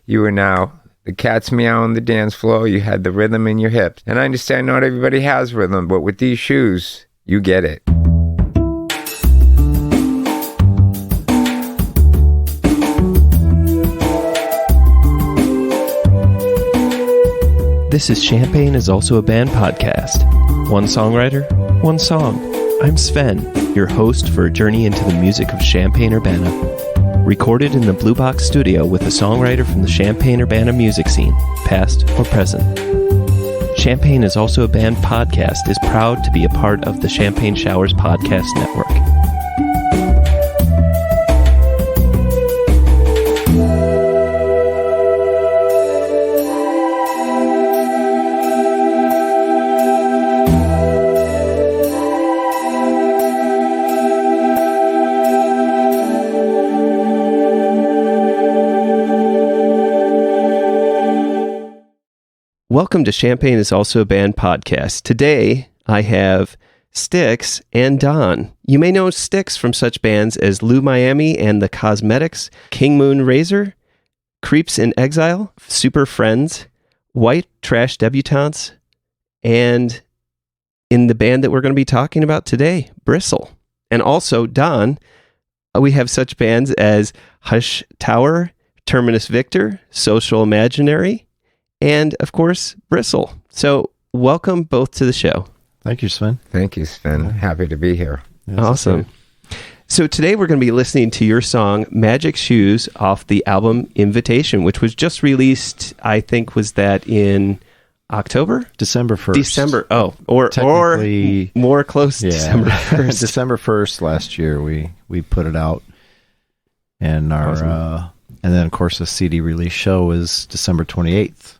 You are now the cat's meow on the dance floor. You had the rhythm in your hips. And I understand not everybody has rhythm, but with these shoes, you get it. This is Champagne is Also a Band podcast. One songwriter, one song. I'm Sven, your host for a journey into the music of Champaign-Urbana. Recorded in the Blue Box studio with a songwriter from the Champaign-Urbana music scene, past or present. Champagne is Also a Band podcast is proud to be a part of the Champagne Showers podcast network. Welcome to Champagne is Also a Band podcast. Today, I have Styx and Don. You may know Styx from such bands as Lou Miami and the Kozmetix, King Moon Razer, Creeps in Exile, Super Friends, White Trash Debutantes, and in the band that we're going to be talking about today, Bristle. And also, Don, we have such bands as Hushtower, Terminus Victor, Social Imaginary, and, of course, Bristle. So, welcome both to the show. Thank you, Sven. Thank you, Sven. Happy to be here. Yes, awesome. So, today we're going to be listening to your song, Magic Shoes, off the album Invitation, which was just released, I think, was that in October? December 1st. December. Oh, or more close to December 1st. December 1st last year, we put it out. And our and then, of course, the CD release show is December 28th.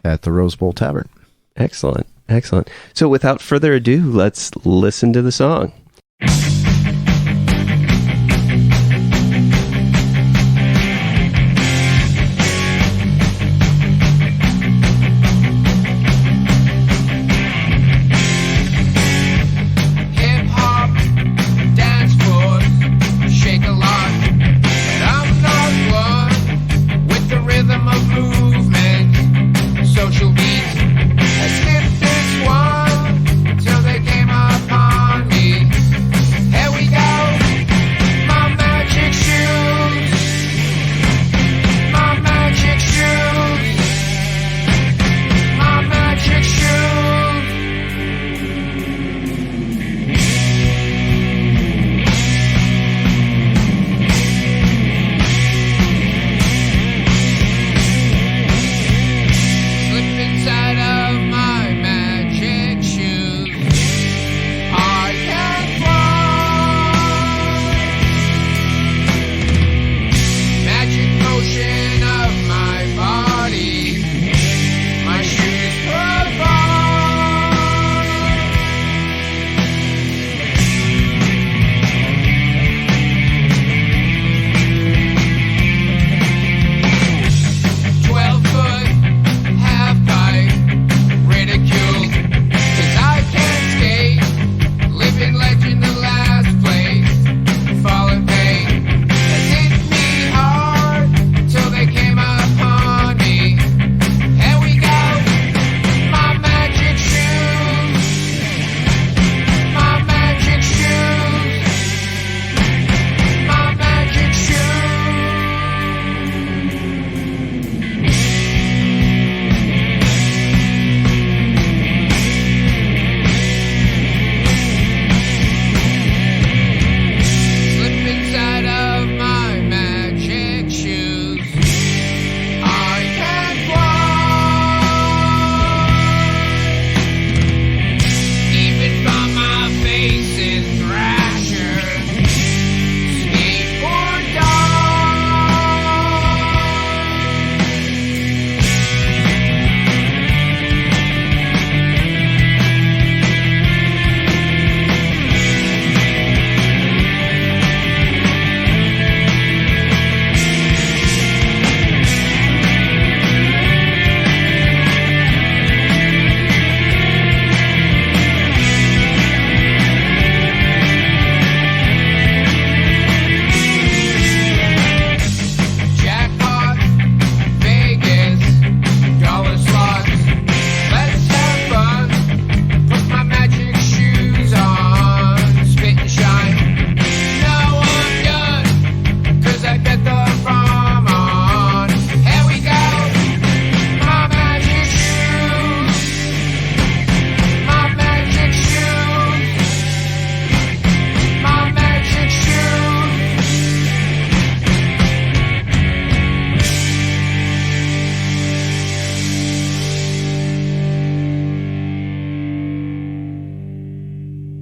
At the Rose Bowl Tavern. Excellent. Excellent. So without further ado, let's listen to the song.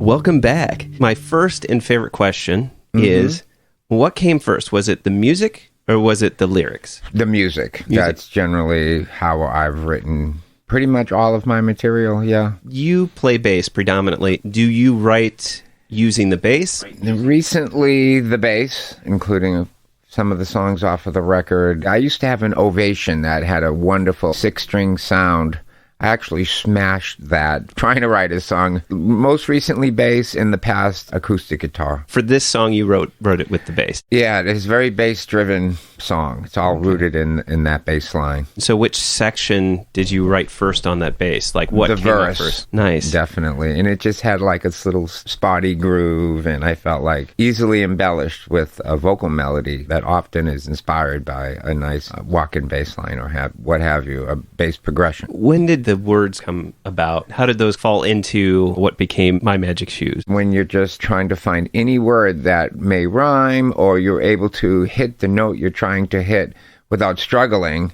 Welcome back. My first and favorite question is, what came first? Was it the music or was it the lyrics? The music. That's generally how I've written pretty much all of my material, yeah. You play bass predominantly. Do you write using the bass? Recently, the bass, including some of the songs off of the record. I used to have an Ovation that had a wonderful 6-string sound. I actually smashed that trying to write a song. Most recently bass, in the past acoustic guitar. For this song, you wrote it with the bass. Yeah, it's a very bass-driven song. It's all rooted in that bass line. So which section did you write first on that bass? Like what the came verse, out first? Nice. Definitely. And it just had like a little spotty groove, and I felt like easily embellished with a vocal melody that often is inspired by a nice walk-in bass line or what have you, a bass progression. When did the words come about? How did those fall into what became My Magic Shoes? When you're just trying to find any word that may rhyme, or you're able to hit the note you're trying to hit without struggling,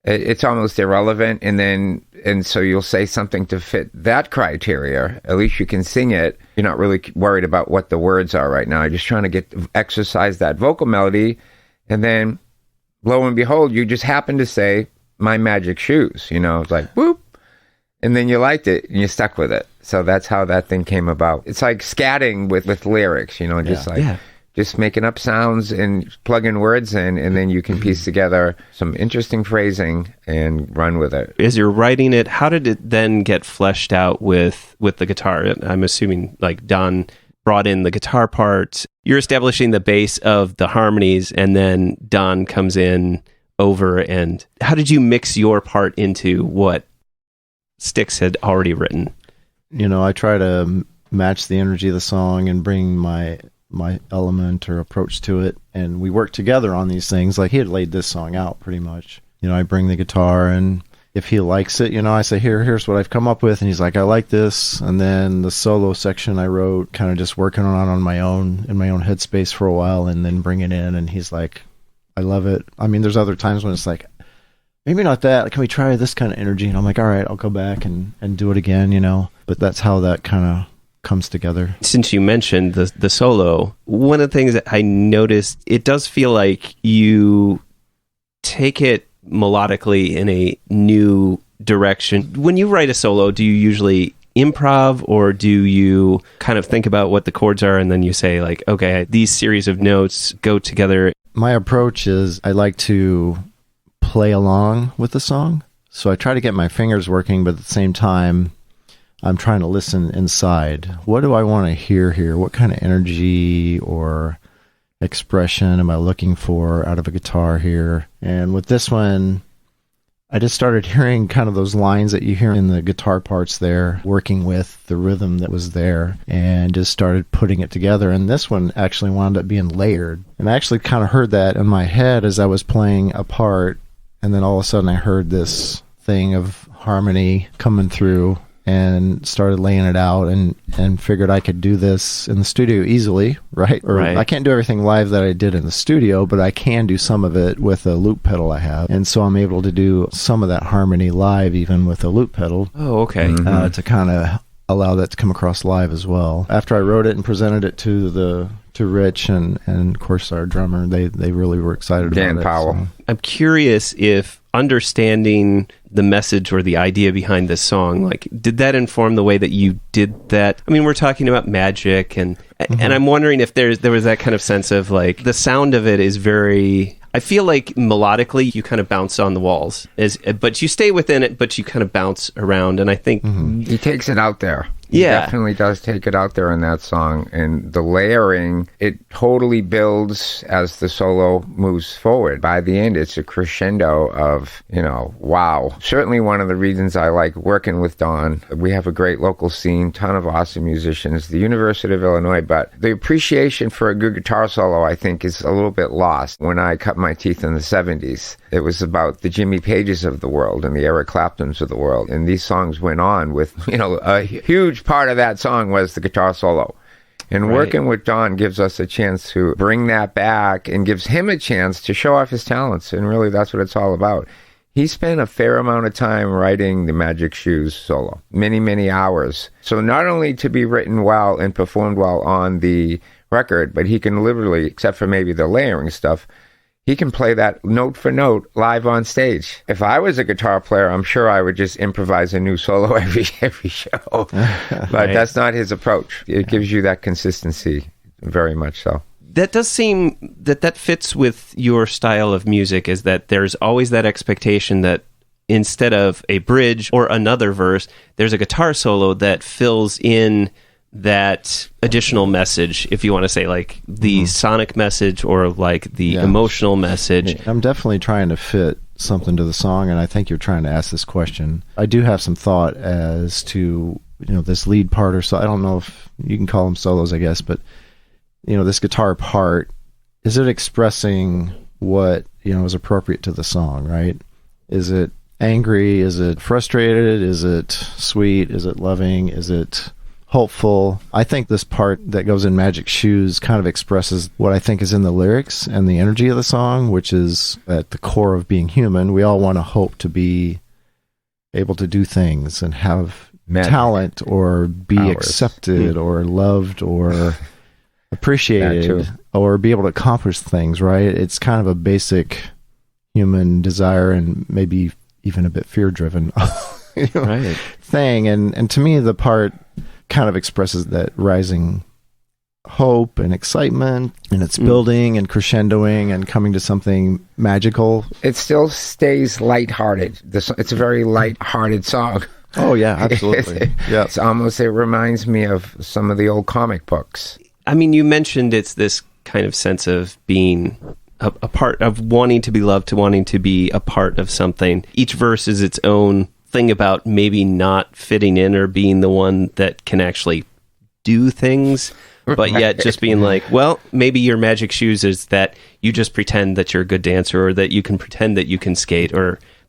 it's almost irrelevant. And so you'll say something to fit that criteria. At least you can sing it. You're not really worried about what the words are right now. You're just trying to exercise that vocal melody. And then lo and behold, you just happen to say My Magic Shoes. It's like, whoop. And then you liked it and you stuck with it. So that's how that thing came about. It's like scatting with lyrics, just making up sounds and plugging words in, and then you can piece together some interesting phrasing and run with it. As you're writing it, how did it then get fleshed out with the guitar? I'm assuming like Don brought in the guitar part. You're establishing the base of the harmonies, and then Don comes in over. And how did you mix your part into what Styx had already written? I try to match the energy of the song and bring my element or approach to it, and we work together on these things. Like, he had laid this song out pretty much. I bring the guitar, and if he likes it, I say, here's what I've come up with, and he's like, I like this. And then the solo section I wrote, kind of just working on my own, in my own headspace for a while, and then bring it in, and he's like, I love it. I mean, there's other times when it's like, maybe not that. Can we try this kind of energy? And I'm like, all right, I'll go back and do it again, But that's how that kind of comes together. Since you mentioned the solo, one of the things that I noticed, it does feel like you take it melodically in a new direction. When you write a solo, do you usually improv, or do you kind of think about what the chords are and then you say like, okay, these series of notes go together? My approach is I like to play along with the song. So I try to get my fingers working, but at the same time, I'm trying to listen inside. What do I want to hear here? What kind of energy or expression am I looking for out of a guitar here? And with this one, I just started hearing kind of those lines that you hear in the guitar parts there, working with the rhythm that was there, and just started putting it together. And this one actually wound up being layered. And I actually kind of heard that in my head as I was playing a part, and then all of a sudden I heard this thing of harmony coming through, and started laying it out, and figured I could do this in the studio easily, right? Right. I can't do everything live that I did in the studio, but I can do some of it with a loop pedal I have. And so I'm able to do some of that harmony live, even with a loop pedal. Oh, okay. To kind of allow that to come across live as well. After I wrote it and presented it to Rich and of course our drummer, they really were excited about it. Dan Powell. So. I'm curious if understanding the message or the idea behind this song, like, did that inform the way that you did that? I mean, we're talking about magic, and I'm wondering if there was that kind of sense of like, the sound of it is very, I feel like melodically you kind of bounce on the walls, but you stay within it, but you kind of bounce around, and I think he takes it out there. He definitely does take it out there in that song. And the layering, it totally builds as the solo moves forward. By the end, it's a crescendo of, wow. Certainly one of the reasons I like working with Don. We have a great local scene, ton of awesome musicians, the University of Illinois, but the appreciation for a good guitar solo, I think, is a little bit lost. When I cut my teeth in the 70s, it was about the Jimmy Pages of the world and the Eric Claptons of the world. And these songs went on with, a huge part of that song was the guitar solo. And working with Don gives us a chance to bring that back and gives him a chance to show off his talents. And really, that's what it's all about. He spent a fair amount of time writing the Magic Shoes solo, many, many hours. So not only to be written well and performed well on the record, but he can literally, except for maybe the layering stuff, he can play that note for note live on stage. If I was a guitar player, I'm sure I would just improvise a new solo every show. But Right. That's not his approach. It gives you that consistency, very much so. That does seem that fits with your style of music, is that there's always that expectation that instead of a bridge or another verse, there's a guitar solo that fills in that additional message, if you want to say like the sonic message or like the emotional message. I'm definitely trying to fit something to the song, and I think you're trying to ask this question. I do have some thought as to, this lead part, or so. I don't know if you can call them solos, I guess, but this guitar part, is it expressing what, is appropriate to the song, right? Is it angry? Is it frustrated? Is it sweet? Is it loving? Is it hopeful? I think this part that goes in Magic Shoes kind of expresses what I think is in the lyrics and the energy of the song, which is at the core of being human. We all want to hope to be able to do things and have talent, or be accepted or loved or appreciated, or be able to accomplish things, right? It's kind of a basic human desire, and maybe even a bit fear-driven Right. thing. And to me, the part kind of expresses that rising hope and excitement, and it's building and crescendoing and coming to something magical. It still stays lighthearted. It's a very lighthearted song. Oh, yeah, absolutely. Yeah. It reminds me of some of the old comic books. I mean, you mentioned it's this kind of sense of being a part of wanting to be loved, to wanting to be a part of something. Each verse is its own thing about maybe not fitting in or being the one that can actually do things, but yet just being like, well, maybe your Magic Shoes is that you just pretend that you're a good dancer, or that you can pretend that you can skate,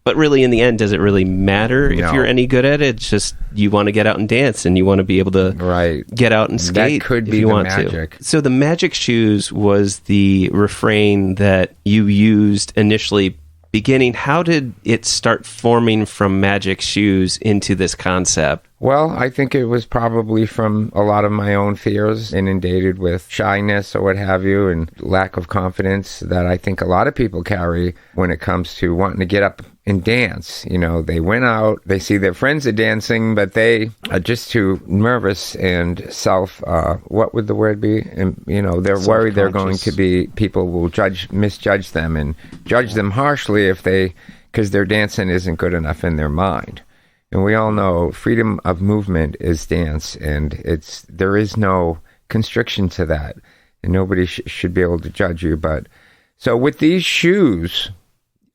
but really in the end, does it really matter if you're any good at it? It's just you want to get out and dance, and you want to be able to get out and skate. That could if be you the want magic. to. So the Magic Shoes was the refrain that you used initially beginning. How did it start forming from Magic Shoes into this concept? Well, I think it was probably from a lot of my own fears, inundated with shyness or what have you, and lack of confidence that I think a lot of people carry when it comes to wanting to get up and dance. They went out, they see their friends are dancing, but they are just too nervous and what would the word be? And, they're worried they're going to be, people will misjudge them and judge them harshly because their dancing isn't good enough in their mind. And we all know freedom of movement is dance, and there is no constriction to that, and nobody should be able to judge you. But so with these shoes,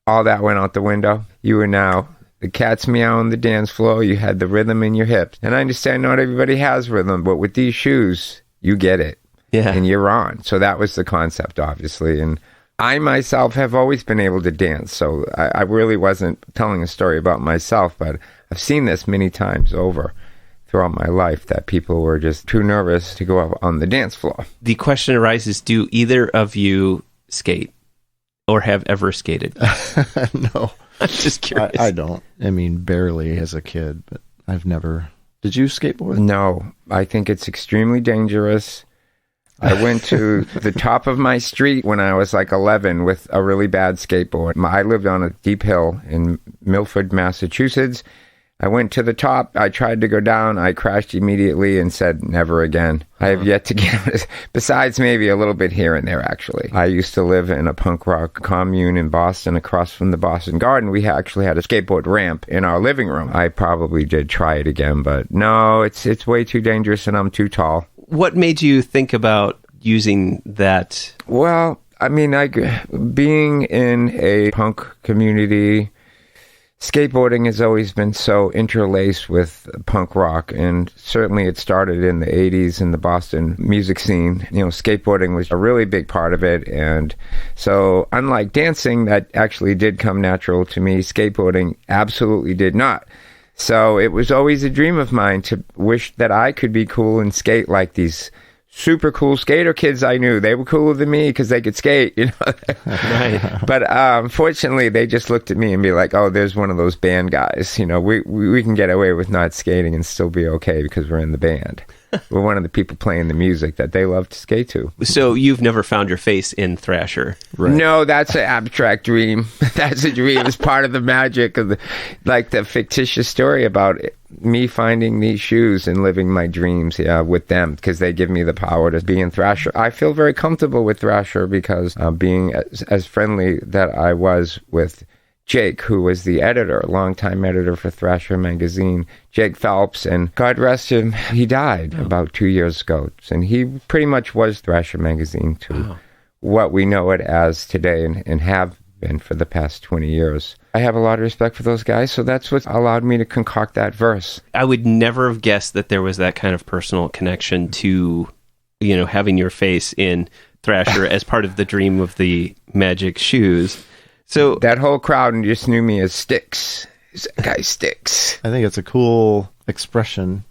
all that went out the window. You were now the cat's meow on the dance floor. You had the rhythm in your hips, and I understand not everybody has rhythm, but with these shoes, you get it, and you're on. So that was the concept, obviously, and I myself have always been able to dance, so I really wasn't telling a story about myself, but I've seen this many times over throughout my life, that people were just too nervous to go out on the dance floor. The question arises, do either of you skate or have ever skated? No. I'm just curious. I don't. I mean, barely as a kid, but I've never. Did you skateboard? No, I think it's extremely dangerous. I went to the top of my street when I was like 11 with a really bad skateboard. I lived on a steep hill in Milford, Massachusetts. I went to the top. I tried to go down. I crashed immediately and said, never again. I have yet to get, besides maybe a little bit here and there, actually. I used to live in a punk rock commune in Boston, across from the Boston Garden. We actually had a skateboard ramp in our living room. I probably did try it again, but no, it's way too dangerous and I'm too tall. What made you think about using that? Well, I mean, being in a punk community, skateboarding has always been so interlaced with punk rock, and certainly it started in the 80s in the Boston music scene. Skateboarding was a really big part of it, and so unlike dancing, that actually did come natural to me, skateboarding absolutely did not. So it was always a dream of mine to wish that I could be cool and skate like these super cool skater kids I knew. They were cooler than me because they could skate, you know. Right. But unfortunately, they just looked at me and be like, "Oh, there's one of those band guys. You know, we can get away with not skating and still be okay because we're in the band. We're one of the people playing the music that they love to skate to." So you've never found your face in Thrasher? Right. No, that's an abstract dream. That's a dream. It's part of the magic of the fictitious story about me finding these shoes and living my dreams with them, because they give me the power to be in Thrasher. I feel very comfortable with Thrasher because being as friendly that I was with Jake, who was the editor, longtime editor for Thrasher magazine, Jake Phelps, and God rest him, he died about 2 years ago. And he pretty much was Thrasher magazine to what we know it as today and have been for the past 20 years. I have a lot of respect for those guys, so that's what allowed me to concoct that verse. I would never have guessed that there was that kind of personal connection to, you know, having your face in Thrasher as part of the dream of the magic shoes. So that whole crowd just knew me as Sticks. That guy Sticks. I think it's a cool expression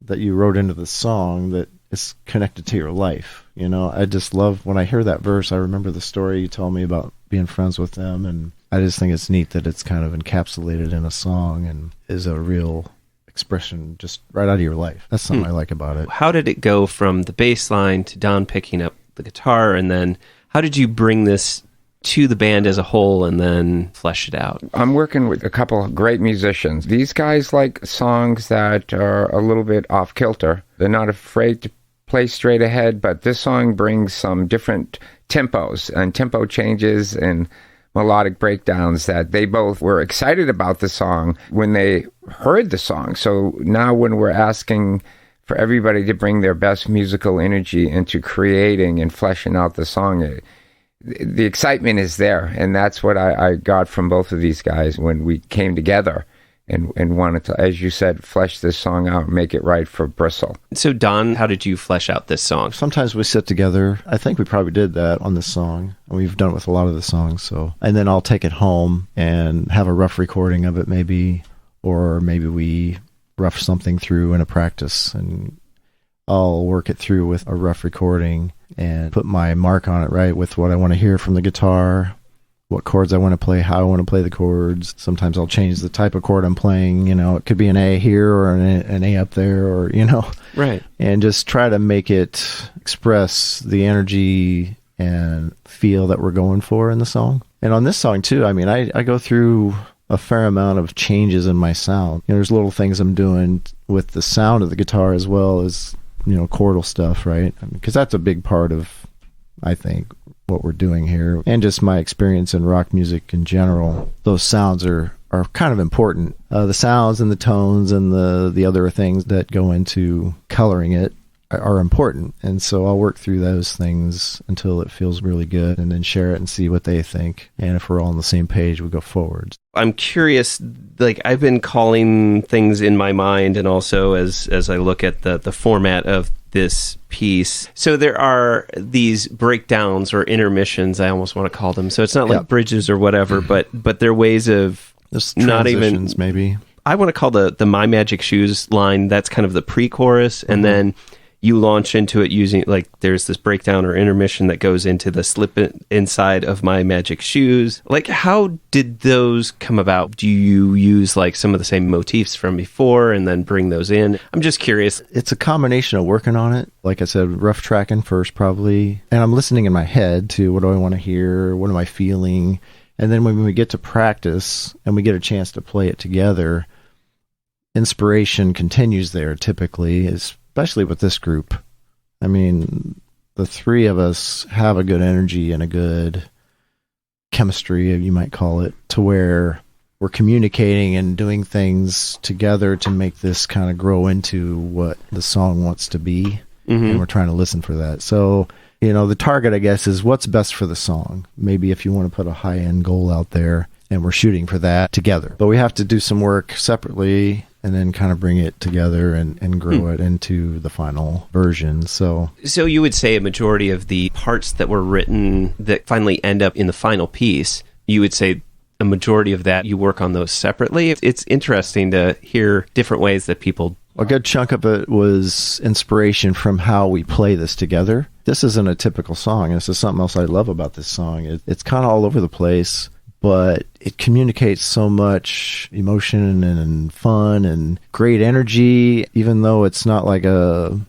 that you wrote into the song that is connected to your life. You know, I just love when I hear that verse. I remember the story you told me about being friends with them, and I just think it's neat that it's kind of encapsulated in a song and is a real expression just right out of your life. That's something I like about it. How did it go from the bass line to Don picking up the guitar, and then how did you bring this to the band as a whole and then flesh it out? I'm working with a couple of great musicians. These guys like songs that are a little bit off kilter. They're not afraid to play straight ahead, but this song brings some different tempos and tempo changes and melodic breakdowns that they both were excited about the song when they heard the song. So now when we're asking for everybody to bring their best musical energy into creating and fleshing out the song, the excitement is there, and that's what I got from both of these guys when we came together and wanted to, as you said, flesh this song out and make it right for Bristle. So Don, how did you flesh out this song? Sometimes we sit together. I think we probably did that on this song. We've done it with a lot of the songs. So, and then I'll take it home and have a rough recording of it maybe, or maybe we rough something through in a practice, and I'll work it through with a rough recording and put my mark on it, right, with what I want to hear from the guitar, what chords I want to play, how I want to play the chords. Sometimes I'll change the type of chord I'm playing. You know, it could be an A here or an A up there, or, you know. Right. And just try to make it express the energy and feel that we're going for in the song. And on this song, too, I mean, I go through a fair amount of changes in my sound. You know, there's little things I'm doing with the sound of the guitar as well as, you know, chordal stuff, right? Because that's a big part of, I think, what we're doing here, and just my experience in rock music in general. Those sounds are kind of important. The sounds and the tones and the other things that go into coloring it are important, and so I'll work through those things until it feels really good, and then share it and see what they think, and if we're all on the same page, we go forward. I'm curious, like, I've been calling things in my mind, and also as I look at the format of this piece. So there are these breakdowns or intermissions, I almost want to call them. So it's not like bridges or whatever, but they're ways of not even, maybe. I want to call the My Magic Shoes line, that's kind of the pre-chorus, and then you launch into it using, like, there's this breakdown or intermission that goes into the slip inside of My Magic Shoes. Like, how did those come about? Do you use, like, some of the same motifs from before and then bring those in? I'm just curious. It's a combination of working on it. Like I said, rough tracking first probably. And I'm listening in my head to what do I want to hear? What am I feeling? And then when we get to practice and we get a chance to play it together, inspiration continues there typically, especially with this group. I mean, the three of us have a good energy and a good chemistry, you might call it, to where we're communicating and doing things together to make this kind of grow into what the song wants to be. And we're trying to listen for that. So, you know, the target, I guess, is what's best for the song. Maybe if you want to put a high-end goal out there, and we're shooting for that together. But we have to do some work separately and then kind of bring it together and grow it into the final version. So you would say a majority of the parts that were written that finally end up in the final piece, you would say a majority of that you work on those separately? It's interesting to hear different ways that people... A good chunk of it was inspiration from how we play this together. This isn't a typical song. This is something else I love about this song. It's kind of all over the place, but it communicates so much emotion and fun and great energy, even though it's not like a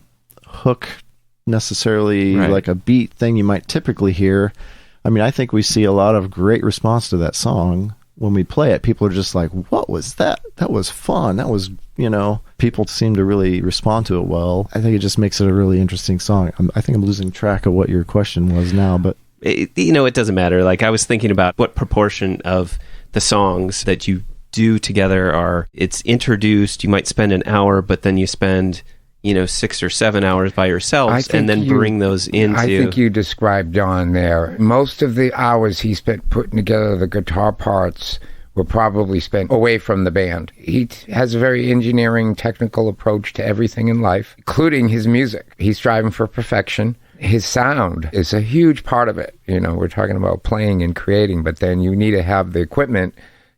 hook necessarily, right, like a beat thing you might typically hear. I mean, I think we see a lot of great response to that song. When we play it, people are just like, what was that? That was fun. That was, people seem to really respond to it well. I think it just makes it a really interesting song. I think I'm losing track of what your question was now, but... It doesn't matter. Like, I was thinking about what proportion of the songs that you do together it's introduced, you might spend an hour, but then you spend... 6 or 7 hours by yourselves, and then bring those into... I think you described Don there. Most of the hours he spent putting together the guitar parts were probably spent away from the band. He has a very engineering, technical approach to everything in life, including his music. He's striving for perfection. His sound is a huge part of it. We're talking about playing and creating, but then you need to have the equipment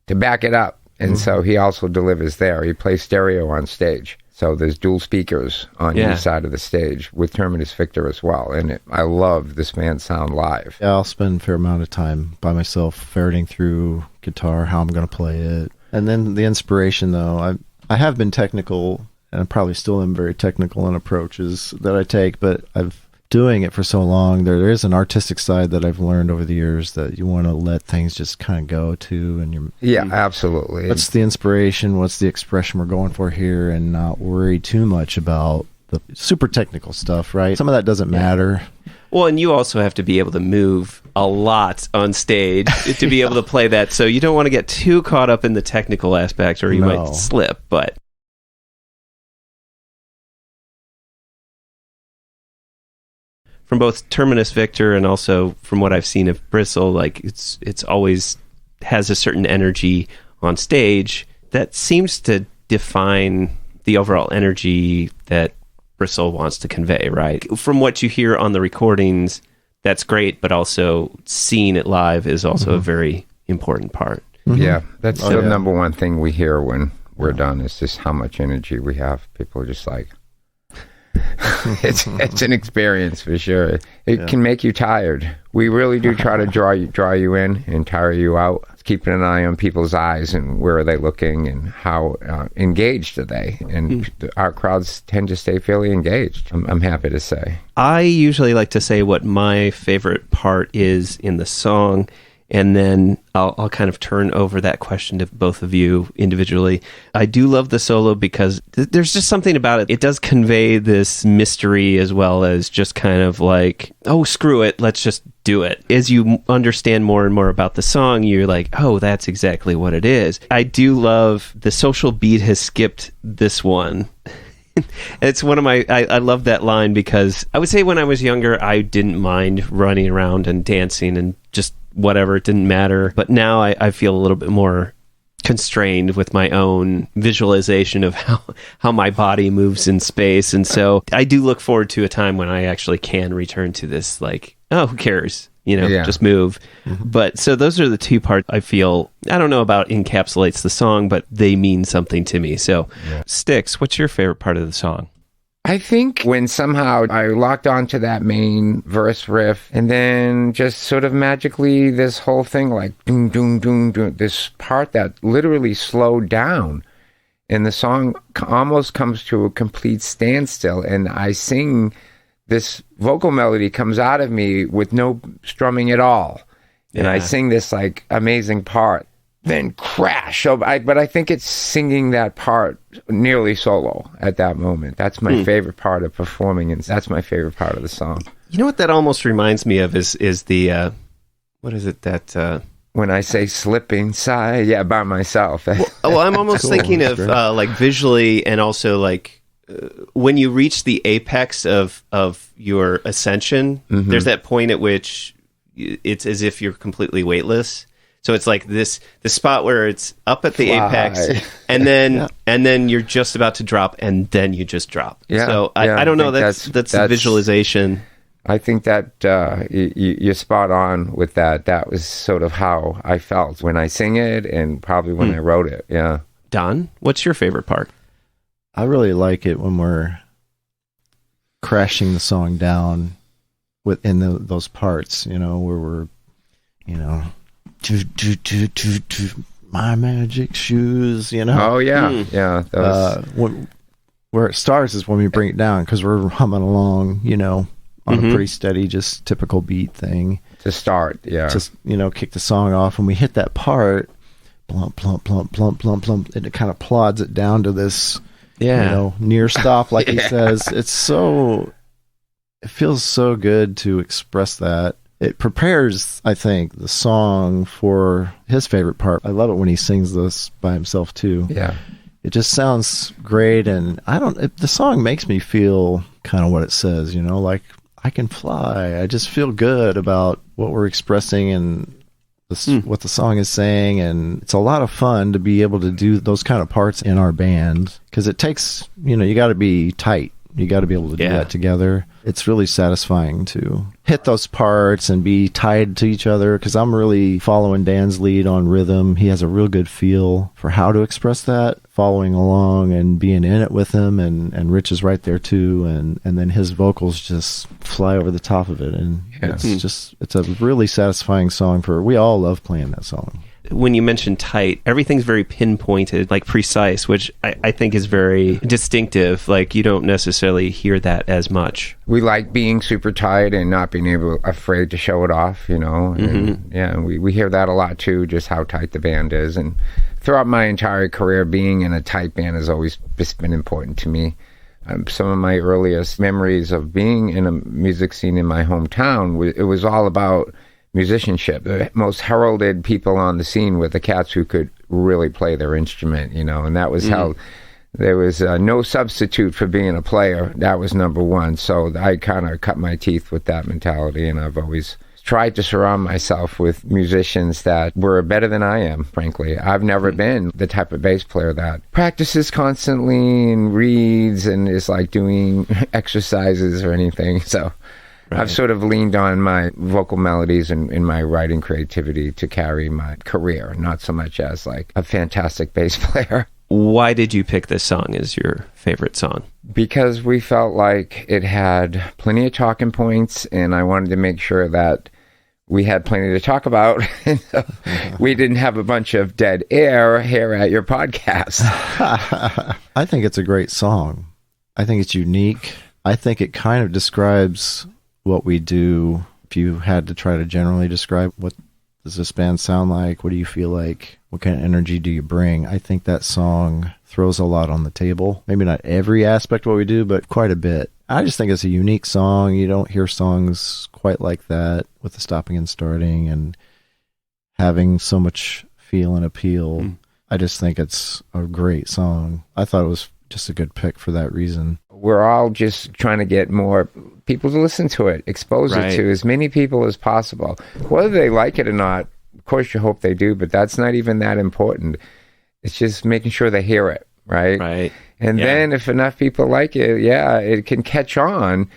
to back it up. And so he also delivers there. He plays stereo on stage. So there's dual speakers on each side of the stage with Terminus Victor as well. And I love this man's sound live. Yeah, I'll spend a fair amount of time by myself ferreting through guitar, how I'm going to play it. And then the inspiration, though, I have been technical, and I probably still am very technical in approaches that I take, but I've doing it for so long, there is an artistic side that I've learned over the years that you want to let things just kind of go to, and absolutely. What's the inspiration? What's the expression we're going for here, and not worry too much about the super technical stuff, right? Some of that doesn't matter. Well, and you also have to be able to move a lot on stage to be able to play that, so you don't want to get too caught up in the technical aspect, or you might slip, but... From both Terminus Victor and also from what I've seen of Bristle, like it's always has a certain energy on stage that seems to define the overall energy that Bristle wants to convey, right? From what you hear on the recordings, that's great, but also seeing it live is also a very important part. Yeah, that's the number one thing we hear when we're done is just how much energy we have. People are just like... it's an experience for sure. It can make you tired. We really do try to draw you in and tire you out. Keeping an eye on people's eyes and where are they looking and how engaged are they. And our crowds tend to stay fairly engaged, I'm happy to say. I usually like to say what my favorite part is in the song, and then I'll kind of turn over that question to both of you individually. I do love the solo because there's just something about it. It does convey this mystery as well as just kind of like, oh, screw it, let's just do it. As you understand more and more about the song, you're like, oh, that's exactly what it is. I do love the social beat has skipped this one. It's one of my... I love that line because I would say when I was younger, I didn't mind running around and dancing and just whatever, it didn't matter. But now I feel a little bit more constrained with my own visualization of how my body moves in space. And so I do look forward to a time when I actually can return to this, like, oh, who cares? Just move. But so those are the two parts I feel, I don't know about encapsulates the song, but they mean something to me. So Sticks, what's your favorite part of the song? I think when somehow I locked onto that main verse riff, and then just sort of magically this whole thing like doom, doom, doom, doom, this part that literally slowed down, and the song almost comes to a complete standstill, and I sing, this vocal melody comes out of me with no strumming at all, and I sing this like amazing part. Then crash. But I think it's singing that part nearly solo at that moment. That's my favorite part of performing, and that's my favorite part of the song. You know what that almost reminds me of is the what is it that when I say slipping sigh, by myself. Well, I'm almost cool. Thinking of like visually, and also like when you reach the apex of your ascension. There's that point at which it's as if you're completely weightless. So it's like the spot where it's up at the apex, and then you're just about to drop, and then you just drop. Yeah, so I don't know. That's the visualization. I think that you're spot on with that. That was sort of how I felt when I sing it and probably when I wrote it. Yeah. Don, what's your favorite part? I really like it when we're crashing the song down within those parts, where we're, my magic shoes, Oh, yeah. Yeah. Where it starts is when we bring it down because we're humming along, on a pretty steady, just typical beat thing. To start, yeah. Just, kick the song off. When we hit that part, plump, plump, plump, plump, plump, plump, and it kind of plods it down to this, near stop, like he says. It feels so good to express that. It prepares, I think, the song for his favorite part. I love it when he sings this by himself, too. Yeah. It just sounds great, and the song makes me feel kind of what it says, like I can fly. I just feel good about what we're expressing and what the song is saying, and it's a lot of fun to be able to do those kind of parts in our band because it takes, you got to be tight. You got to be able to do that together. It's really satisfying to hit those parts and be tied to each other because I'm really following Dan's lead on rhythm. He has a real good feel for how to express that, following along and being in it with him, and Rich is right there too, and then his vocals just fly over the top of it, and it's a really satisfying song. We all love playing that song. When you mention tight, everything's very pinpointed, like precise, which I think is very distinctive. Like you don't necessarily hear that as much. We like being super tight and not being afraid to show it off, And, we hear that a lot too, just how tight the band is. And throughout my entire career, being in a tight band has always just been important to me. Some of my earliest memories of being in a music scene in my hometown, it was all about musicianship. The most heralded people on the scene were the cats who could really play their instrument, and that was how there was no substitute for being a player. That was number one. So I kind of cut my teeth with that mentality, and I've always tried to surround myself with musicians that were better than I am, frankly. I've never been the type of bass player that practices constantly and reads and is like doing exercises or anything. So right. I've sort of leaned on my vocal melodies and my writing creativity to carry my career, not so much as like a fantastic bass player. Why did you pick this song as your favorite song? Because we felt like it had plenty of talking points, and I wanted to make sure that we had plenty to talk about. We didn't have a bunch of dead air here at your podcast. I think it's a great song. I think it's unique. I think it kind of describes what we do. If you had to try to generally describe what does this band sound like, what do you feel like, what kind of energy do you bring, I think that song throws a lot on the table. Maybe not every aspect of what we do, but quite a bit. I just think it's a unique song. You don't hear songs quite like that with the stopping and starting and having so much feel and appeal. I just think it's a great song. I thought it was just a good pick for that reason. We're all just trying to get more people to listen to it, expose it to as many people as possible. Whether they like it or not, of course you hope they do, but that's not even that important. It's just making sure they hear it, right? Right. And then if enough people like it, it can catch on.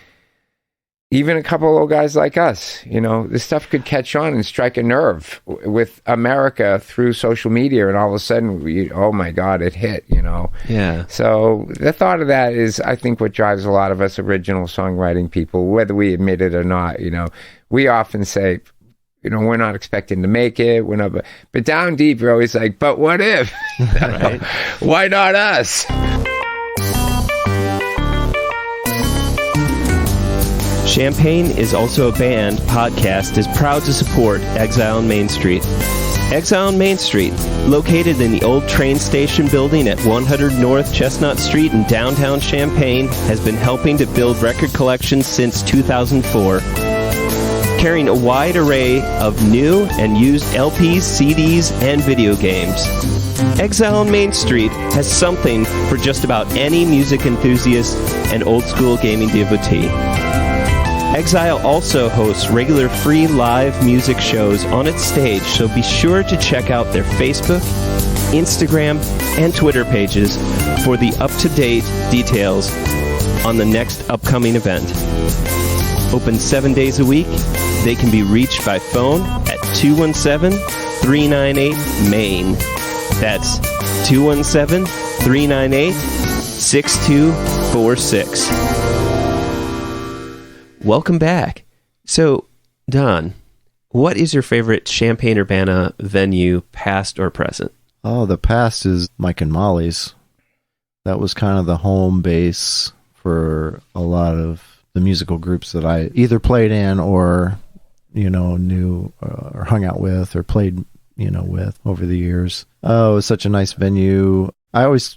Even a couple of old guys like us, this stuff could catch on and strike a nerve with America through social media, and all of a sudden, oh my God, it hit, Yeah. So the thought of that is, I think, what drives a lot of us original songwriting people, whether we admit it or not. We often say, we're not expecting to make it. We're not, but down deep, you're always like, but what if? Right. Why not us? Champaign is Also a Band podcast is proud to support Exile on Main Street. Exile on Main Street, located in the old train station building at 100 North Chestnut Street in downtown Champaign, has been helping to build record collections since 2004. Carrying a wide array of new and used LPs, CDs, and video games. Exile on Main Street has something for just about any music enthusiast and old-school gaming devotee. Exile also hosts regular free live music shows on its stage, so be sure to check out their Facebook, Instagram, and Twitter pages for the up-to-date details on the next upcoming event. Open 7 days a week. They can be reached by phone at 217-398-MAIN. That's 217-398-6246. Welcome back. So, Don, what is your favorite Champaign-Urbana venue, past or present? Oh, the past is Mike and Molly's. That was kind of the home base for a lot of the musical groups that I either played in or, knew or hung out with or played, with over the years. Oh, it was such a nice venue. I always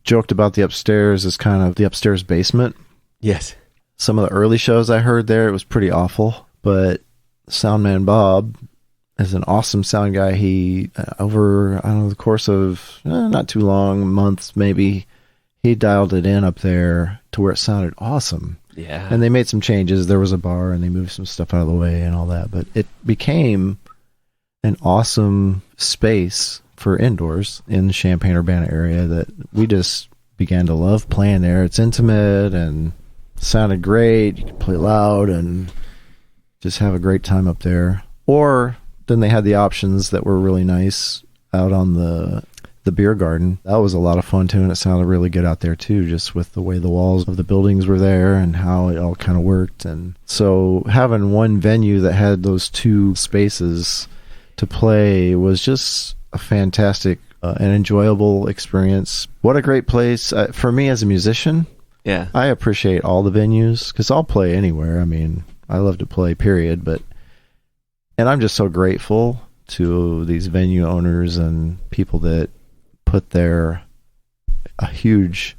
joked about the upstairs as kind of the upstairs basement. Yes. Some of the early shows I heard there, it was pretty awful, but Soundman Bob is an awesome sound guy. He, over, the course of not too long, months maybe, he dialed it in up there to where it sounded awesome. Yeah. And they made some changes. There was a bar and they moved some stuff out of the way and all that. But it became an awesome space for indoors in the Champaign-Urbana area that we just began to love playing there. It's intimate and sounded great. You could play loud and just have a great time up there. Or then they had the options that were really nice out on the beer garden. That was a lot of fun too, and it sounded really good out there too, just with the way the walls of the buildings were there and how it all kind of worked. And so having one venue that had those two spaces to play was just a fantastic and enjoyable experience. What a great place. For me as a musician, yeah, I appreciate all the venues because I'll play anywhere. I mean, I love to play, period. And I'm just so grateful to these venue owners and people that put a huge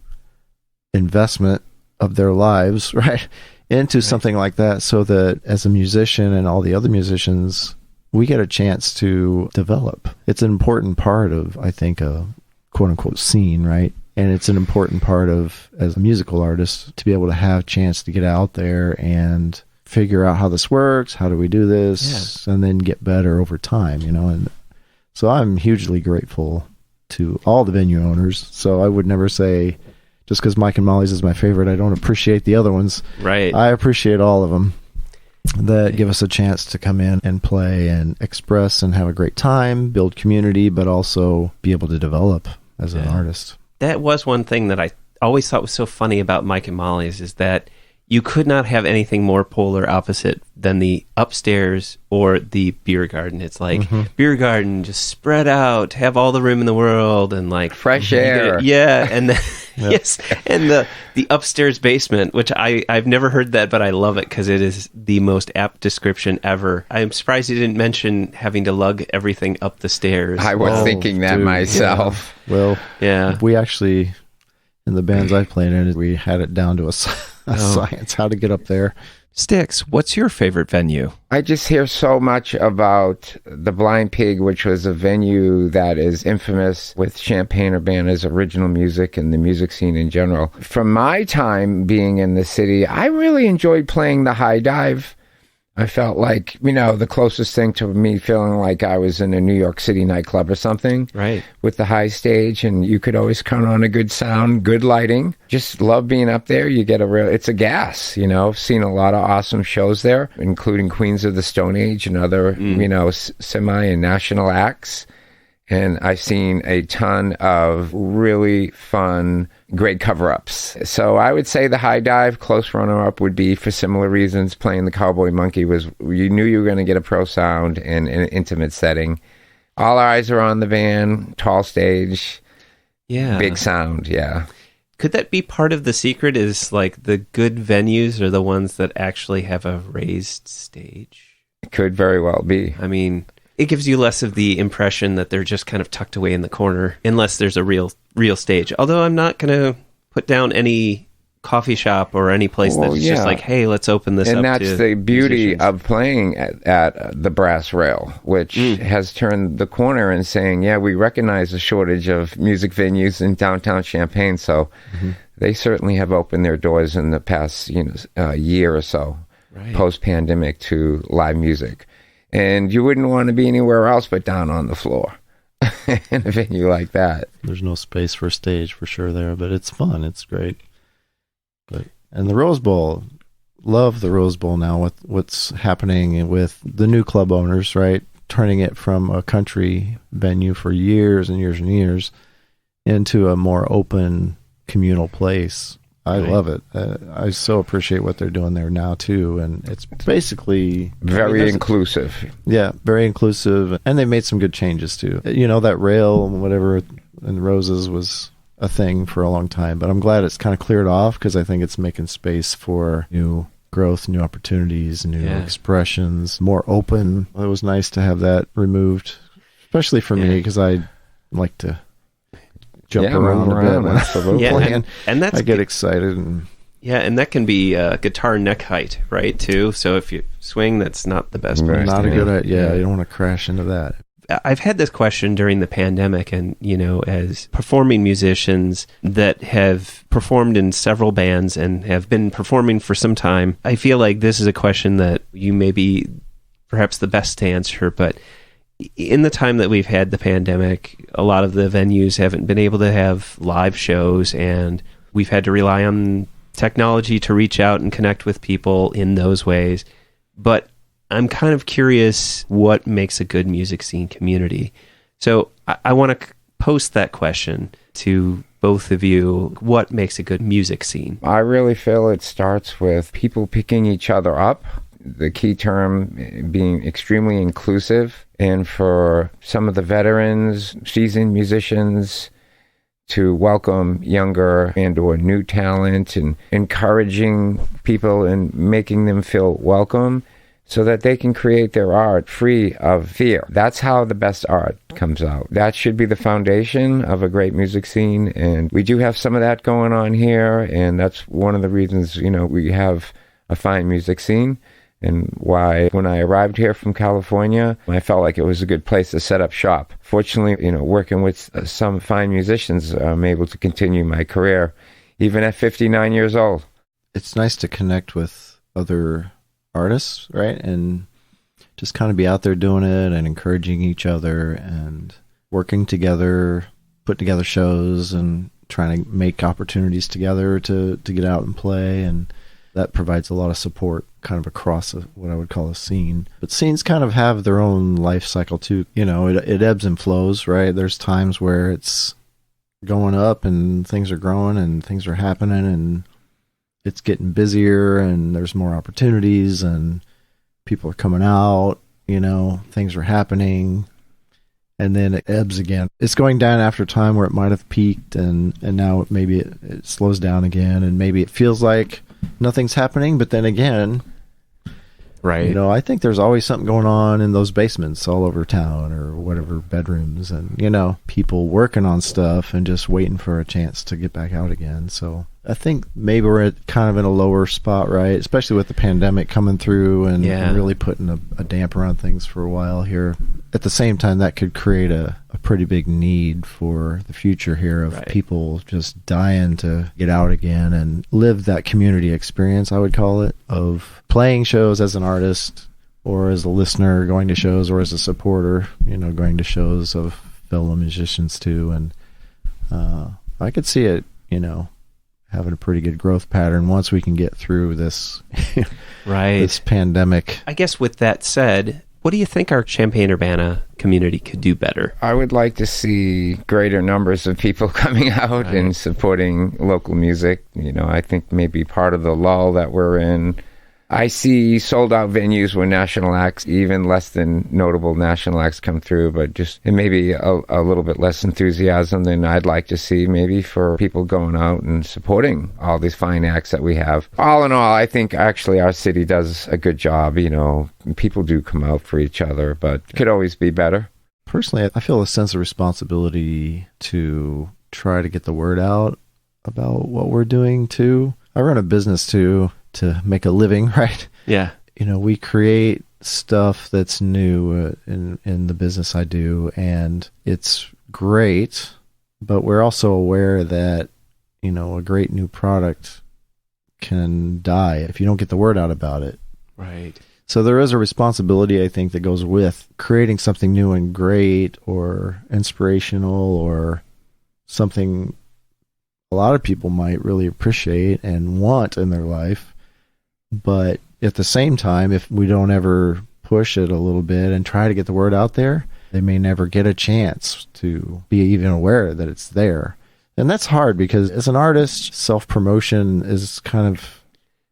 investment of their lives, right, into something like that, so that as a musician and all the other musicians, we get a chance to develop. It's an important part of, I think, a quote-unquote scene, right? And it's an important part of, as a musical artist, to be able to have a chance to get out there and figure out how this works, how do we do this, and then get better over time, And so I'm hugely grateful to all the venue owners. So I would never say, just because Mike and Molly's is my favorite, I don't appreciate the other ones. Right. I appreciate all of them that give us a chance to come in and play and express and have a great time, build community, but also be able to develop as an artist. That was one thing that I always thought was so funny about Mike and Molly's, is that you could not have anything more polar opposite than the upstairs or the beer garden. It's like beer garden, just spread out, have all the room in the world, and like fresh air. And yes, and the upstairs basement, which I've never heard that, but I love it because it is the most apt description ever. I'm surprised you didn't mention having to lug everything up the stairs. I was thinking that myself. Yeah. Well, we actually, in the bands I played in, we had it down to a science how to get up there. Styx, what's your favorite venue? I just hear so much about the Blind Pig, which was a venue that is infamous with Champaign-Urbana's original music and the music scene in general. From my time being in the city, I really enjoyed playing the High Dive. I felt like, the closest thing to me feeling like I was in a New York City nightclub or something. Right. With the high stage, and you could always count on a good sound, good lighting. Just love being up there. You get it's a gas, Seen a lot of awesome shows there, including Queens of the Stone Age and other, semi and national acts. And I've seen a ton of really fun, great cover-ups. So I would say the High Dive, close runner-up, would be, for similar reasons, playing the Cowboy Monkey was, you knew you were going to get a pro sound in an intimate setting. All eyes are on the band, tall stage, big sound, Could that be part of the secret, is like the good venues are the ones that actually have a raised stage? It could very well be. I mean, it gives you less of the impression that they're just kind of tucked away in the corner, unless there's a real stage. Although I'm not going to put down any coffee shop or any place that's just like, hey, let's open this up. And that's the beauty of playing at the Brass Rail, which has turned the corner and saying, we recognize the shortage of music venues in downtown Champaign. So they certainly have opened their doors in the past year or so, post-pandemic, to live music. And you wouldn't want to be anywhere else but down on the floor in a venue like that. There's no space for a stage for sure there, but it's fun. It's great. And the Rose Bowl, love the Rose Bowl now with what's happening with the new club owners, right? Turning it from a country venue for years and years and years into a more open communal place. I love it. I so appreciate what they're doing there now too, and it's basically very inclusive. Yeah, very inclusive, and they made some good changes too. You know, that rail and whatever and roses was a thing for a long time, but I'm glad it's kind of cleared off because I think it's making space for new growth, new opportunities, new expressions, more open. It was nice to have that removed, especially for me because I like to jump around a bit. Absolutely. And that's, I get excited. And that can be guitar neck height, right, too? So if you swing, that's not the best place. Not a good idea. You don't want to crash into that. I've had this question during the pandemic, and, as performing musicians that have performed in several bands and have been performing for some time, I feel like this is a question that you may be perhaps the best to answer, but in the time that we've had the pandemic, a lot of the venues haven't been able to have live shows, and we've had to rely on technology to reach out and connect with people in those ways. But I'm kind of curious what makes a good music scene community. So I want to post that question to both of you. What makes a good music scene? I really feel it starts with people picking each other up. The key term being extremely inclusive, and for some of the veterans, seasoned musicians to welcome younger and or new talent and encouraging people and making them feel welcome so that they can create their art free of fear. That's how the best art comes out. That should be the foundation of a great music scene, and we do have some of that going on here, and that's one of the reasons, we have a fine music scene. And why, when I arrived here from California, I felt like it was a good place to set up shop. Fortunately, working with some fine musicians, I'm able to continue my career, even at 59 years old. It's nice to connect with other artists, right? And just kind of be out there doing it and encouraging each other and working together, putting together shows and trying to make opportunities together to get out and play. And that provides a lot of support kind of across what I would call a scene. But scenes kind of have their own life cycle too. It ebbs and flows, right? There's times where it's going up and things are growing and things are happening and it's getting busier and there's more opportunities and people are coming out, things are happening. And then it ebbs again. It's going down after a time where it might have peaked and now maybe it slows down again and maybe it feels like nothing's happening, but then again, right? I think there's always something going on in those basements all over town or whatever bedrooms, and people working on stuff and just waiting for a chance to get back out again. So I think maybe we're kind of in a lower spot, right? Especially with the pandemic coming through and really putting a damper on things for a while here. At the same time, that could create a pretty big need for the future here of people just dying to get out again and live that community experience, I would call it, of playing shows as an artist or as a listener, going to shows, or as a supporter, going to shows of fellow musicians too. And I could see it, having a pretty good growth pattern once we can get through this, this pandemic. I guess with that said, what do you think our Champaign-Urbana community could do better? I would like to see greater numbers of people coming out and supporting local music. I think maybe part of the lull that we're in, I see sold out venues where national acts, even less than notable national acts, come through, but just it may be a little bit less enthusiasm than I'd like to see maybe for people going out and supporting all these fine acts that we have. All in all, I think actually our city does a good job. People do come out for each other, but it could always be better. Personally, I feel a sense of responsibility to try to get the word out about what we're doing too. I run a business too, to make a living, right? Yeah. We create stuff that's new in the business I do, and it's great, but we're also aware that, a great new product can die if you don't get the word out about it. Right. So there is a responsibility, I think, that goes with creating something new and great or inspirational or something a lot of people might really appreciate and want in their life. But at the same time, if we don't ever push it a little bit and try to get the word out there, they may never get a chance to be even aware that it's there. And that's hard because as an artist, self-promotion is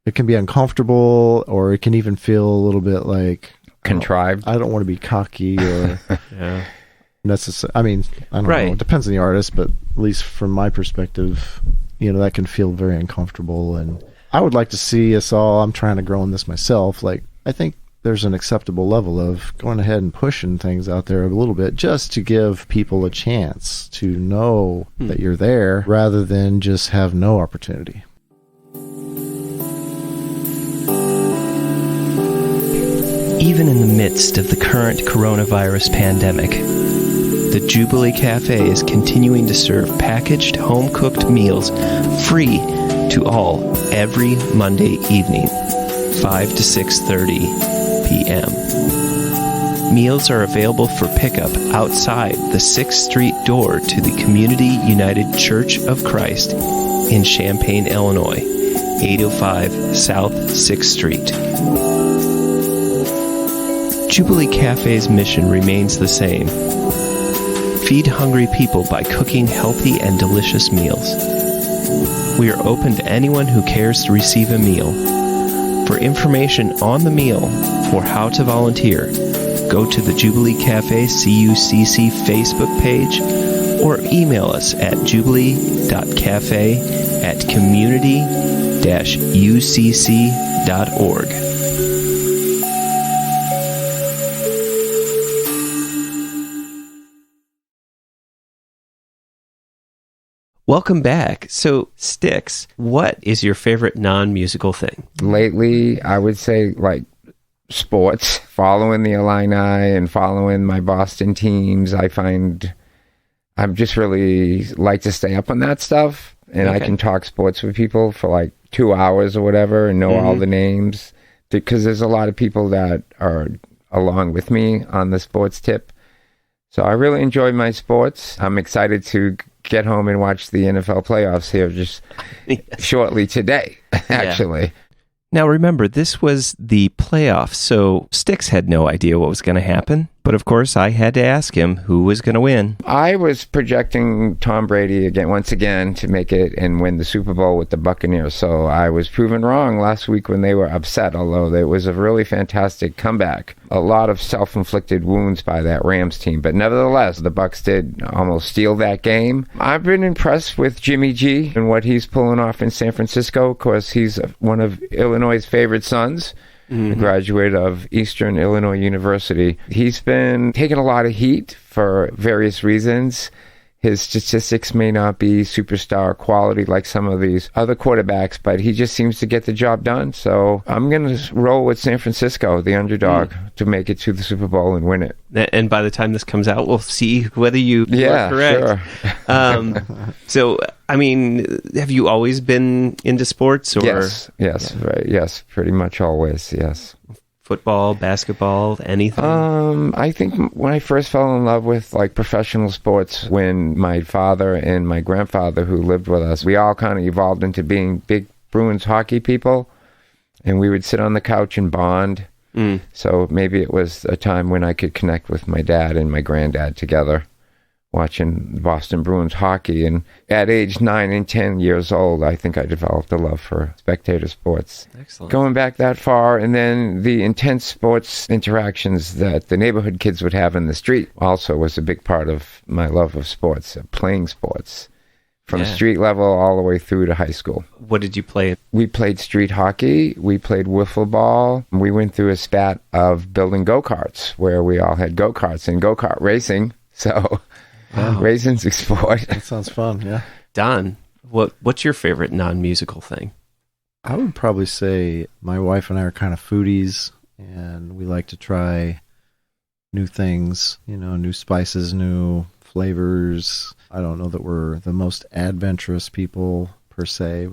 it can be uncomfortable, or it can even feel a little bit like contrived. I don't want to be cocky or Yeah. necessary. I mean, I don't know. It depends on the artist, but at least from my perspective, that can feel very uncomfortable. And I would like to see us all, I'm trying to grow in this myself. Like, I think there's an acceptable level of going ahead and pushing things out there a little bit just to give people a chance to know that you're there rather than just have no opportunity. Even in the midst of the current coronavirus pandemic, the Jubilee Cafe is continuing to serve packaged, home-cooked meals free to all every Monday evening, 5 to 6:30 p.m. Meals are available for pickup outside the 6th Street door to the Community United Church of Christ in Champaign, Illinois, 805 South 6th Street. Jubilee Cafe's mission remains the same. Feed hungry people by cooking healthy and delicious meals. We are open to anyone who cares to receive a meal. For information on the meal or how to volunteer, go to the Jubilee Cafe CUCC Facebook page or email us at jubilee.cafe@community-ucc.org. Welcome back. So, Sticks, what is your favorite non-musical thing? Lately, I would say like sports, following the Illini and following my Boston teams. I find I'm just really like to stay up on that stuff, and I can talk sports with people for like 2 hours or whatever and know all the names, because there's a lot of people that are along with me on the sports tip. So I really enjoy my sports. I'm excited to get home and watch the NFL playoffs here just shortly today, actually. Yeah. Now, remember, this was the playoffs, so Sticks had no idea what was going to happen. But, of course, I had to ask him who was going to win. I was projecting Tom Brady once again to make it and win the Super Bowl with the Buccaneers. So I was proven wrong last week when they were upset, although it was a really fantastic comeback. A lot of self-inflicted wounds by that Rams team. But nevertheless, the Bucs did almost steal that game. I've been impressed with Jimmy G and what he's pulling off in San Francisco. Of course, he's one of Illinois' favorite sons. A graduate of Eastern Illinois University. He's been taking a lot of heat for various reasons. His statistics may not be superstar quality like some of these other quarterbacks, but he just seems to get the job done. So I'm going to roll with San Francisco, the underdog, to make it to the Super Bowl and win it. And by the time this comes out, we'll see whether you are correct. Sure. So, I mean, have you always been into sports? Or Yes, right. Yes, pretty much always, yes. Football, basketball, anything? I think when I first fell in love with like professional sports, when my father and my grandfather who lived with us, we all kind of evolved into being big Bruins hockey people, and we would sit on the couch and bond. So maybe it was a time when I could connect with my dad and my granddad together, watching Boston Bruins hockey. And at age 9 and 10 years old, I think I developed a love for spectator sports. Excellent. Going back that far, and then the intense sports interactions that the neighborhood kids would have in the street also was a big part of my love of sports, playing sports, from street level all the way through to high school. What did you play? We played street hockey. We played wiffle ball. We went through a spat of building go-karts, where we all had go-karts and go-kart racing. So... Wow. Racing's a sport. That sounds fun, yeah. Don, what's your favorite non-musical thing? I would probably say my wife and I are kind of foodies, and we like to try new things, new spices, new flavors. I don't know that we're the most adventurous people per se.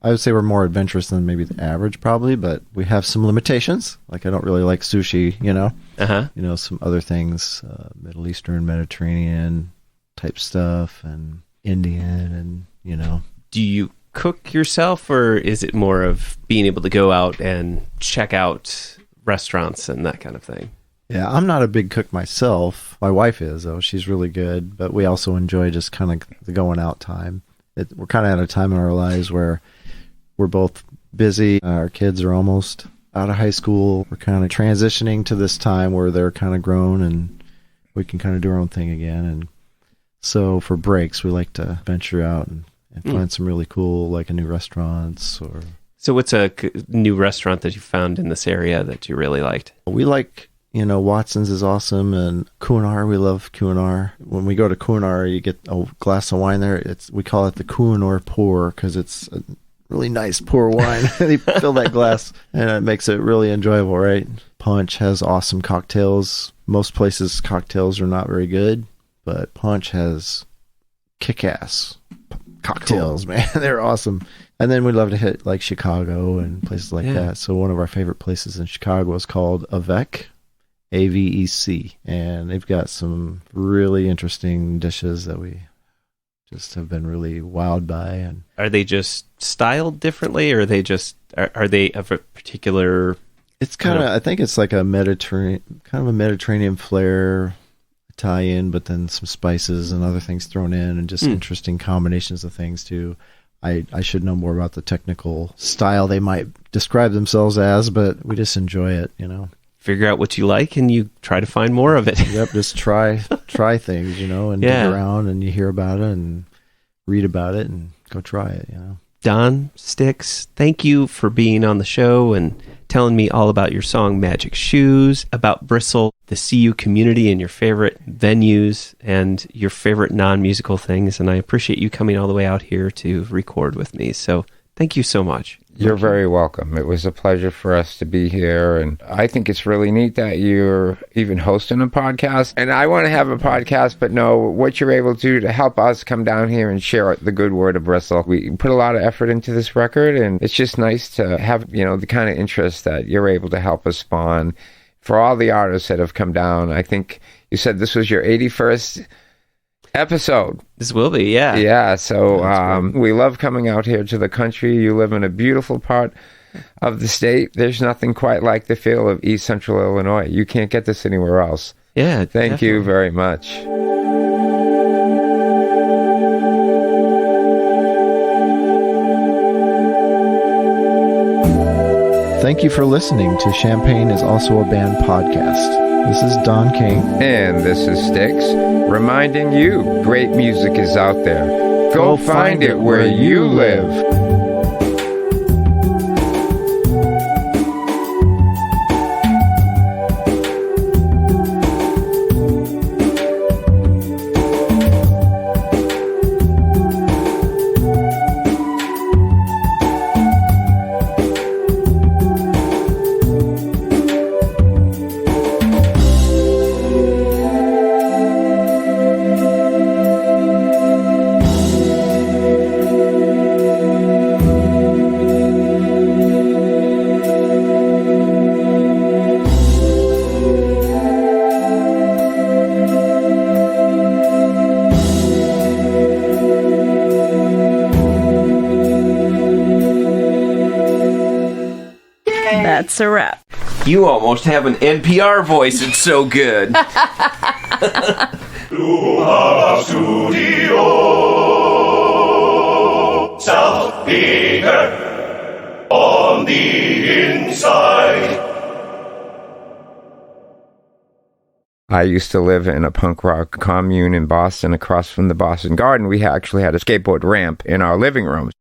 I would say we're more adventurous than maybe the average probably, but we have some limitations. Like I don't really like sushi, some other things, Middle Eastern, Mediterranean type stuff, and Indian, and Do you cook yourself, or is it more of being able to go out and check out restaurants and that kind of thing? Yeah, I'm not a big cook myself. My wife is, though. She's really good, but we also enjoy just kind of the going out time. We're kind of at a time in our lives where we're both busy. Our kids are almost out of high school. We're kind of transitioning to this time where they're kind of grown and we can kind of do our own thing again. And so for breaks, we like to venture out and find some really cool, like a new restaurants or... So what's a new restaurant that you found in this area that you really liked? We like... Watson's is awesome, and Kuinar, we love Kuinar. When we go to Kuinar, you get a glass of wine there. We call it the Kuinar pour because it's a really nice pour wine. They fill that glass, and it makes it really enjoyable, right? Punch has awesome cocktails. Most places, cocktails are not very good, but Punch has kick-ass cocktails, cool. Man. They're awesome. And then we love to hit, like, Chicago and places like that. So one of our favorite places in Chicago is called Avec. AVEC, and they've got some really interesting dishes that we just have been really wowed by. And are they just styled differently, or are they just are they of a particular? It's kind of, I think it's like a Mediterranean flair, Italian, but then some spices and other things thrown in, and just interesting combinations of things too. I should know more about the technical style they might describe themselves as, but we just enjoy it, Figure out what you like and you try to find more of it. Yep, just try things, and dig around, and you hear about it and read about it and go try it, Don, Styx, thank you for being on the show and telling me all about your song Magic Shoes, about Bristle, the CU community and your favorite venues and your favorite non-musical things. And I appreciate you coming all the way out here to record with me. So thank you so much. You're very welcome. It was a pleasure for us to be here. And I think it's really neat that you're even hosting a podcast. And I want to have a podcast, but no, what you're able to do to help us come down here and share the good word of Bristle. We put a lot of effort into this record, and it's just nice to have, the kind of interest that you're able to help us spawn. For all the artists that have come down, I think you said this was your 81st episode. This will be, yeah. Yeah, so we love coming out here to the country. You live in a beautiful part of the state. There's nothing quite like the feel of East Central Illinois. You can't get this anywhere else. Yeah, Thank you very much. Thank you for listening to Champagne is Also a Band podcast. This is Don King. And this is Styx, reminding you great music is out there. Go find it where you live. That's a wrap. You almost have an NPR voice. It's so good. Studio South Bigger on the inside. I used to live in a punk rock commune in Boston across from the Boston Garden. We actually had a skateboard ramp in our living room.